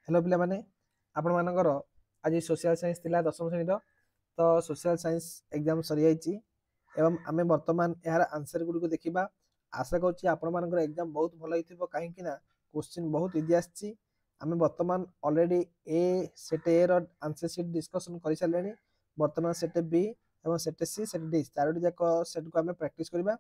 Hello पिला माने आपण मानकर आज सोशल साइंस थिला दशम श्रेणी तो सोशल साइंस एग्जाम सरी जाइए एवं आमे वर्तमान यार आंसर गुडी को देखिबा। आशा करूची आपण मानकर एग्जाम बहुत भल होइथिबो काहे कि ना क्वेश्चन बहुत इजी आछि। आमे वर्तमान ऑलरेडी ए सेट ए रो आंसर शीट डिस्कशन करि सारलेनी। वर्तमान सेट बी एवं सेट सी सेट डी चारोटी जाक सेट को आमे प्रैक्टिस करिबा।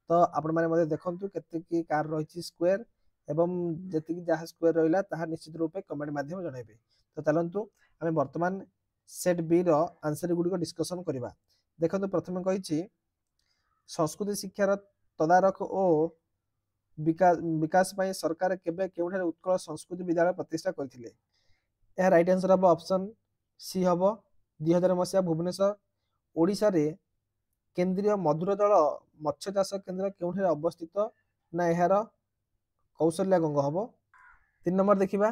तो आपण माने मध्ये देखंतु केते की कार रहिछि स्क्वायर एवं जति जहाँ स्क्वायर रहा ताहा निश्चित रूपे कमेंट माध्यम जनइबे। तो चलतु आम बर्तमान सेट बी रो आंसर गुड़िक डिस्कसन करवा। देखो प्रथम कही संस्कृति शिक्षार तदारख और विकास पाई सरकार केबे केउठारे उत्कल संस्कृति विद्यालय प्रतिष्ठा करथिले। यह राइट आंसर हम ऑप्शन सी हम 2000 मसीहा भुवनेश्वर ओडिशा रे केंद्रीय मधुर जल मत्स्य चाष केन्द्र केउठारे अवस्थित ना यार कौशल्या गंग हम। 3 नंबर देखिबा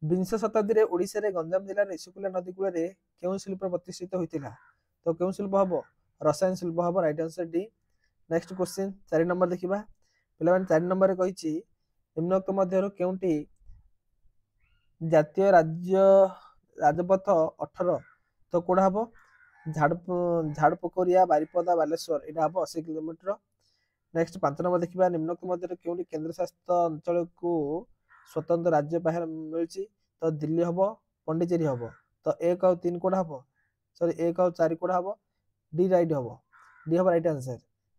विंश शताब्दी रे ओडिशा रे गंजाम जिल्ला रे सुकुला नदी कूल रे केउ शिल्प प्रतिष्ठित होइतिला। तो केउ शिल्प हम रसायन शिल्प हम right answer D. Next question 4 number देखिबा पिला 4 नंबर रे कहिछि निम्नोक्त मध्यरु केउंटी जातीय राज्य राजपथ 18 तो कोडा हम झाड़पोखरिया बारिपदा बालेश्वर एटा हम 80 किलोमीटर। नेक्स्ट 5 नंबर देखिबा निम्नोक्त मध्यरु केउंटी केंद्र शासित अंचल को स्वतंत्र राज्य बाहर मिलची। तो दिल्ली हम पंडिचेरी हम। तो 1 और 3 कोडा हम सॉरी 1 और 4 कोडा हम डी राइट हम डी हम राइट आंसर।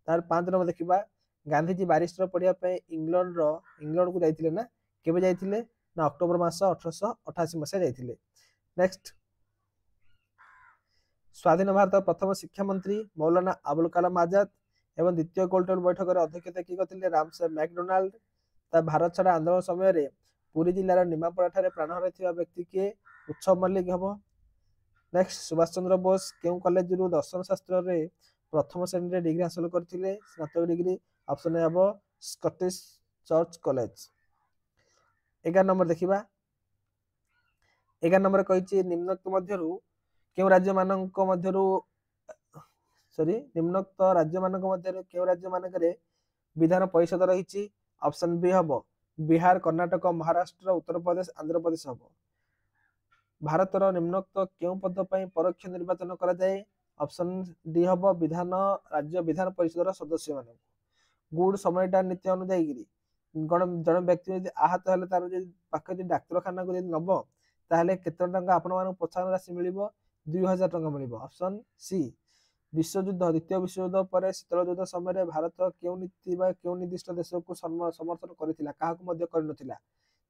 तार 5 नंबर देखिबा गांधीजी बारिस्टर पढ़िया पे इंग्लैंड को जाइथिले ना केबे जाइथिले ना अक्टोबर मास 1888 मसिया जाइथिले। नेक्स्ट स्वाधीन भारत प्रथम शिक्षा मंत्री मौलाना अबुल कलाम आजाद एवं द्वितीय गोलटेबल बैठक अध्यक्षता किए करथिले रामसर मैकडोनाल्ड। ता भारत छाड़ आंदोलन समय रे पुरी जिलार निमापड़ा ठारे प्राण हराइथिबा व्यक्ति के उत्सव मल्लिक हम। नेक्स्ट सुभाष चंद्र बोस केउ कॉलेज रु दर्शन शास्त्र रे प्रथम श्रेणी रे डिग्री हासिल करथिले स्नातक डिग्री ऑप्शन ए हम स्कॉटिश चर्च कॉलेज। 11 नंबर देखिबा 11 नंबर कहिछि निम्नोक्त मध्यरु केउ राज्य मानक मध्यरु सॉरी निम्नोक्त राज्य मानक मध्यरु केउ राज्य मानकरे विधान परिषद रहिछि। ऑप्शन बी हम बिहार कर्णाटक महाराष्ट्र उत्तर प्रदेश आंध्र प्रदेश हम। भारतर निम्नोक्त केउ पद पई परोक्ष निर्वाचन करा जाए। ऑप्शन डी हम विधान राज्य विधान परिषद सदस्य मान गुड समयटा नीति अनुଯାयी जन व्यक्ति यदि आहत हेले तार पाखे डाक्तरखाना को नब ताहले केते टंका आपण मान प्रोत्साहन राशि मिलिबो 2000 टंका मिलिबो। ऑप्शन सी विश्वयुद्ध द्वितीय विश्वयुद्ध पर शीतल युद्ध समय भारत केउ नीति बा केउ निर्दिष्ट देश को समर्थन करथिला काहाकु मध्य करनथिला।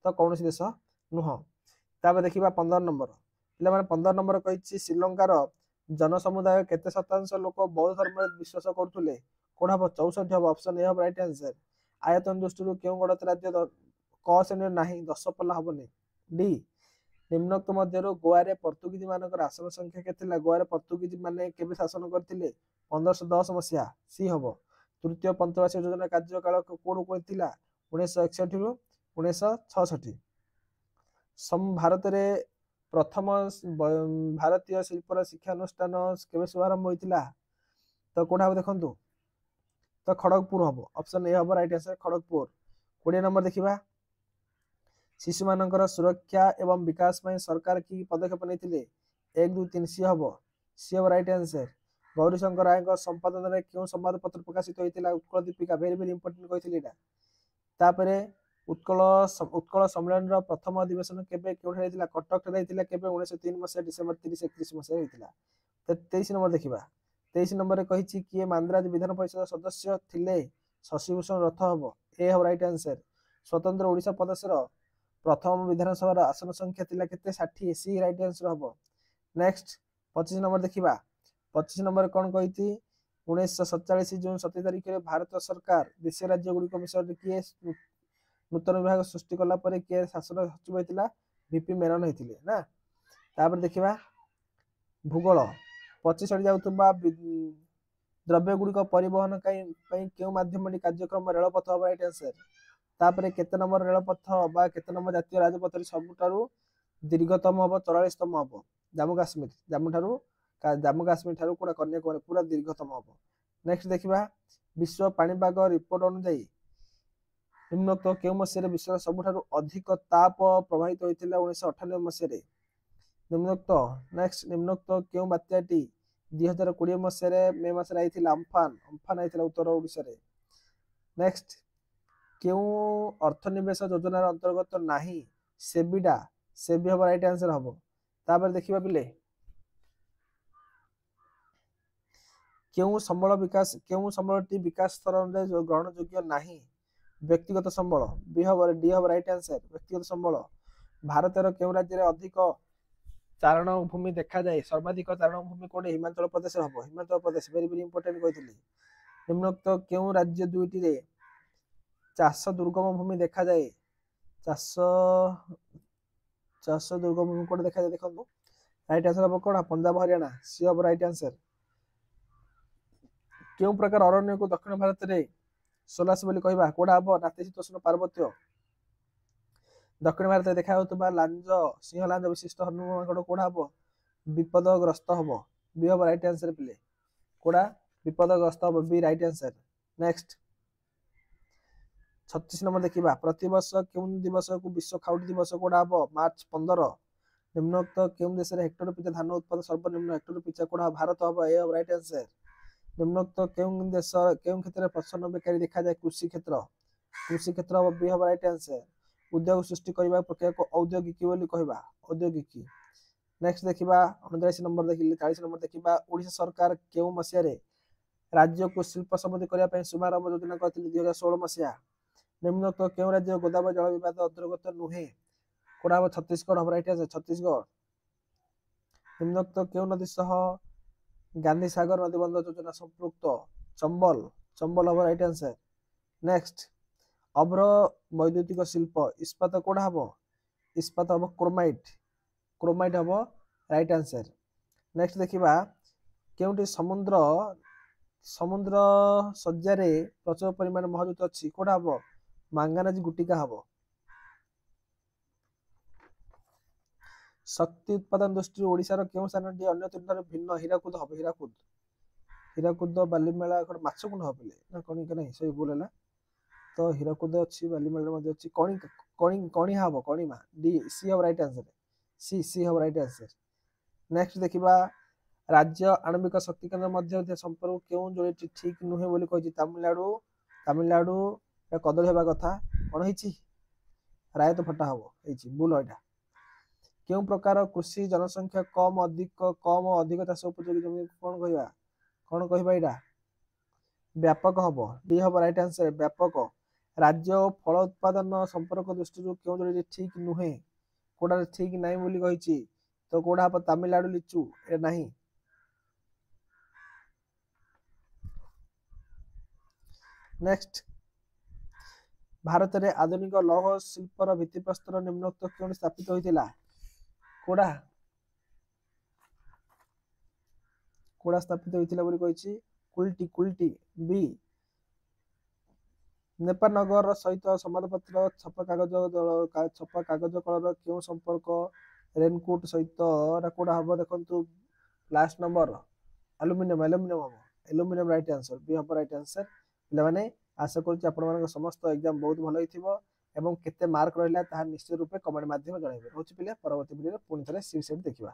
तो कौन देश नुह। तापर देखिबा 15 नंबर पिला माने 15 नंबर कहिछि श्रीलंकार जनसमुदाय केते शतांश लोक बौद्ध धर्म में विश्वास करथुले कोडा 64 हम ऑप्शन ए राइट आंसर। आयतन दृष्टि केउ गणत राज्य क श्रेणी नाही 10 पल्ला हबनी डी। निम्नोक्त मध्यरु गोवा रे पोर्तुगीज मानकर आसन संख्या केतेला गोवा रे पोर्तुगीज माने केबे शासन करथिले 1510 मसिया सी हबो। तृतीय पंचवार्षिक योजना कार्यकाल कोड कोथिला 1961 रु 1966। सम भारत रे प्रथम भारतीय शिल्पर शिक्षा अनुष्ठान केबे शुभारंभ होइतिला। तो कोडा देखंतु तो खड़गपुर हम ऑप्शन ए हम राइट आंसर खड़गपुर। 20 नंबर देखिबा शिशु मानकर सुरक्षा एवं विकास में सरकार की पदक्षेप नहीं 1 2 3 सी हम सी हम राइट आंसर। गौरीशंकर राय संपादन में क्यों संवाद पत्र प्रकाशित होता Utkal Deepika very very important कही तापरे उत्कल उत्कल सम्मेलन प्रथम अधिवेशन केबे केउठे होइतिला कटक रे होइतिला केबे 1903 मसिया डिसेंबर 30 31 मसिया होइतिला। 23 नंबर देखिबा 23 नंबर रे कहिछि किए मांद्राज विधान परिषद सदस्य थिले शशिभूषण रथ हम ए हम राइट आंसर। स्वतंत्र ओडिशा प्रदेशर प्रथम विधानसभा आसन संख्या थिला केते 60 सी राइट आंसर हम। नेक्स्ट 25 नंबर देखिबा 25 नंबर कोन कहिति 1947 जून 27 तारिख रे भारत सरकार देश राज्य गुडी विषय किए नूतन विभाग सृष्टि कला परे किए शासन सचिव होइतिला बीपी मेनन होइतिले ना। तापर देखिबा भूगोल 25 सडी जाउतबा द्रव्य गुडी परिवहन केउ माध्यम कार्यक्रम रेलपथ हम राइट आंसर। तापर केते नंबर रेलपथ बा केते नंबर जातीय राजपथ सबुठारु दीर्घतम हम 44तम हम जम्मू काश्मीर ठारू कोडा कन्याकुमारी पूरा दीर्घतम हम। नेक्स्ट देखिबा विश्व पाणीपाग रिपोर्ट अनुसार ନିମ୍ନୋକ୍ତ କେଉଁ ମସିହାରେ ବିଶ୍ୱର ସବୁଠାରୁ ଅଧିକ ତାପ ପ୍ରବାହିତ ହୋଇଥିଲା 1998 ମସିହାରେ? ନିମ୍ନୋକ୍ତ ନିମ୍ନୋକ୍ତ କେଉଁ ବାତ୍ୟାଟି 2020 ମସିହାରେ ମେ ମାସରେ ଆଇଥିଲା? ଅମ୍ଫାନ ଆଇଥିଲା ଉତ୍ତର ଓଡ଼ିଶାରେ। ନେକ୍ସଟ କେଉଁ ଅର୍ଥନିବେଶ ଯୋଜନାର ଅନ୍ତର୍ଗତ ନାହିଁ? ସେବିଡା। ସେବି ହବ ରାଇଟ୍ ଆନ୍ସର ହବ। ତାପରେ ଦେଖିବା ପିଲେ କେଉଁ ସମ୍ବଳଟି ବିକାଶ ସ୍ତରରେ ଗ୍ରହଣ ଯୋଗ୍ୟ ନାହିଁ? ବ୍ୟକ୍ତିଗତ ସମ୍ବଳ। ଡି ହବ ରାଇଟ୍ ଆନ୍ସର। ବ୍ୟକ୍ତିଗତ ସମ୍ବଳ। ଭାରତର କେଉଁ ରାଜ୍ୟରେ ଅଧିକ ଚାରଣ ଭୂମି ଦେଖାଯାଏ? ସର୍ବାଧିକ ଚାରଣ ଭୂମି କୋଉଠି? ହିମାଚଳ ପ୍ରଦେଶରେ ହବ। Himachal Pradesh very very important କହିଥିଲି। ନିମ୍ନୋକ୍ତ କେଉଁ ରାଜ୍ୟ ଦୁଇଟିରେ ଚାଷ ଦୁର୍ଗମ ଭୂମି ଦେଖାଯାଏ? ଚାଷ ଦୁର୍ଗମ ଭୂମି କୋଉଠି ଦେଖାଯାଏ ଦେଖନ୍ତୁ। ରାଇଟ୍ ଆନ୍ସର ହବ କଣ? ପଞ୍ଜାବ ହରିୟାଣା। ସି ହବ ରାଇଟ୍ ଆନ୍ସର। କେଉଁ ପ୍ରକାର ଅରଣ୍ୟକୁ ଦକ୍ଷିଣ ଭାରତରେ ସୋଲାସ ବୋଲି କହିବା? କୋଉଟା ହବ? ନାତିଶୀତୋଷ୍ଣ ପାର୍ବତ୍ୟ। ଦକ୍ଷିଣ ଭାରତରେ ଦେଖା ଯାଉଥିବା ସିଂହ ଲାଞ୍ଜ ବିଶିଷ୍ଟ ହନୁମାନଗଡ଼ କୋଉଟା ହବ? ବିପଦଗ୍ରସ୍ତ ହବ। ବି ହବ ରାଇଟ୍ ଆନ୍ସର ପିଲେ। କୋଉଟା? ବିପଦଗ୍ରସ୍ତ ହବ। ବି ରାଇଟ୍ ଆନ୍ସର। ନେକ୍ସଟ 36 ନମ୍ବର ଦେଖିବା। ପ୍ରତିବର୍ଷ କେଉଁ ଦିବସକୁ ବିଶ୍ୱ ଖାଉଟି ଦିବସ କୋଉଟା ହବ? ମାର୍ଚ୍ଚ 15। ନିମ୍ନୋକ୍ତ କେଉଁ ଦେଶରେ ହେକ୍ଟର ପିଛା ଧାନ ଉତ୍ପାଦନ ସର୍ବନିମ୍ନ? ହେକ୍ଟର ପିଛା କୋଉଟା? ଭାରତ ହବ। ଏ ହବ ରାଇଟ୍ ଆନ୍ସର। ନିମ୍ନୋକ୍ତ କେଉଁ କ୍ଷେତ୍ରରେ ପ୍ରଚ୍ଛନ୍ନ ବେକାରୀ ଦେଖାଯାଏ? କୃଷି କ୍ଷେତ୍ର। କୃଷି କ୍ଷେତ୍ର ହବ। ବି ହବ ରାଇଟ୍ ଆନ୍ସର। ଉଦ୍ୟୋଗ ସୃଷ୍ଟି କରିବା ପ୍ରକ୍ରିୟାକୁ ଔଦ୍ୟୋଗିକି ବୋଲି କହିବା। ଔଦ୍ୟୋଗିକି। ନେକ୍ସଟ ଦେଖିବା 39 ନମ୍ବର ଦେଖିଲେ 40 ନମ୍ବର ଦେଖିବା। ଓଡ଼ିଶା ସରକାର କେଉଁ ମସିହାରେ ରାଜ୍ୟକୁ ଶିଳ୍ପ ସମୃଦ୍ଧି କରିବା ପାଇଁ ଶୁଭାରମ୍ଭ ଯୋଜନା କରିଥିଲେ? 2016 ମସିହା। ନିମ୍ନୋକ୍ତ କେଉଁ ରାଜ୍ୟ ଗୋଦାବରୀ ଜଳ ବିବାଦ ଅନ୍ତର୍ଗତ ନୁହେଁ? କୋଉଟା ହବ? ଛତିଶଗଡ଼ ହବ ରାଇଟ୍ ଆନ୍ସର। ଛତିଶଗଡ଼। ନିମ୍ନୋକ୍ତ କେଉଁ ନଦୀ ସହ ଗାନ୍ଧୀ ସାଗର ନଦୀବନ୍ଧ ଯୋଜନା ସମ୍ପୃକ୍ତ? ଚମ୍ବଲ ହବ ରାଇଟ୍ ଆନ୍ସର। ନେକ୍ସଟ ଅଭ୍ର ବୈଦ୍ୟୁତିକ ଶିଳ୍ପ ଇସ୍ପାତ କୋଉଟା ହବ? ଇସ୍ପାତ ହବ କ୍ରୋମାଇଟ୍ ହବ ରାଇଟ୍ ଆନ୍ସର। ନେକ୍ସଟ ଦେଖିବା କେଉଁଠି ସମୁଦ୍ର ଶଯ୍ୟାରେ ପ୍ରଚୁର ପରିମାଣ ମହଜୁଦ ଅଛି? କୋଉଟା ହବ? ମାଙ୍ଗାନାଜ ଗୁଟିକା ହବ। ଶକ୍ତି ଉତ୍ପାଦନ ଦୃଷ୍ଟିରୁ ଓଡ଼ିଶାର କେଉଁ ସ୍ଥାନଟି ଅନ୍ୟ ତିନିଠାରୁ ଭିନ୍ନ? ହୀରାକୁଦ ହବ। ହୀରାକୁଦ ବାଲିମେଳା ମାଛ କୁଣ୍ଡ ହବ ନା କଣିକା ନାହିଁ? ସେଇ ଭୁଲ ହେଲା। ତ ହୀରାକୁଦ ଅଛି, ବାଲିମେଳା ମଧ୍ୟ ଅଛି। କଣିହା ହବ। କଣିମା। ଡି ସି ହବ ରାଇଟ୍ ଆନ୍ସର। ସି ହବ ରାଇଟ୍ ଆନ୍ସର। ନେକ୍ସଟ ଦେଖିବା ରାଜ୍ୟ ଆଣବିକ ଶକ୍ତି କେନ୍ଦ୍ର ମଧ୍ୟରେ ସମ୍ପର୍କ କେଉଁ ଯୋଡ଼ିଟି ଠିକ ନୁହେଁ ବୋଲି କହିଛି? ତାମିଲନାଡୁ କଦଳୀ ହେବା କଥା। କଣ ହେଇଛି? ରାୟତ ଫଟା ହବ ହେଇଛି। ଭୁଲ ଏଇଟା। କେଉଁ ପ୍ରକାର କୃଷି ଜନସଂଖ୍ୟା କମ ଅଧିକ ଚାଷ ଉପଯୋଗୀ ଜମି କଣ କହିବା ଏଇଟା? ବ୍ୟାପକ ହବ। ଡି ହବ ରାଇଟ୍ ଆନ୍ସର। ବ୍ୟାପକ। ରାଜ୍ୟ ଓ ଫଳ ଉତ୍ପାଦନ ସମ୍ପର୍କ ଦୃଷ୍ଟିରୁ କେଉଁ ଯୋଡ଼ିଟି ଠିକ ନୁହେଁ? କୋଉଟା ଠିକ ନାହିଁ ବୋଲି କହିଛି? ତ କୋଉଟା ହବ? ତାମିଲନାଡୁ ଲିଚୁ। ଏ ନାହିଁ। ନେକ୍ସଟ ଭାରତରେ ଆଧୁନିକ ଲୌହ ଶିଳ୍ପର ଭିତ୍ତିପ୍ରସ୍ତର ନିମ୍ନୋକ୍ତ କେଉଁଠି ସ୍ଥାପିତ ହୋଇଥିଲା? କୋଉଟା ସ୍ଥାପିତ ହୋଇଥିଲା ବୋଲି କହିଛି? କୁଲଟି। ବି। ନେପାନଗର ସହିତ ସମ୍ବାଦପତ୍ର ଛପା କାଗଜ କଳର କେଉଁ ସମ୍ପର୍କ ରେନକୁଟ ସହିତ? କୋଉଟା ହବ ଦେଖନ୍ତୁ? ଲାଷ୍ଟ ନମ୍ବର ଆଲୁମିନିୟମ ହବ। Aluminium right answer. ବି ହବ ରାଇଟ୍ ଆନ୍ସର। ପିଲାମାନେ ଆଶା କରୁଛି ଆପଣମାନଙ୍କ ସମସ୍ତ ଏକ୍ଜାମ ବହୁତ ଭଲ ହେଇଥିବ ଏବଂ କେତେ ମାର୍କ ରହିଲା ତାହା ନିଶ୍ଚିତ ରୂପେ କମେଣ୍ଟ ମାଧ୍ୟମରେ ଜଣାଇବେ। ରହୁଛି ପିଲା, ପରବର୍ତ୍ତୀ ଭିଡ଼ିଓରେ ପୁଣି ଥରେ ସି ସେଟ୍ ଦେଖିବା।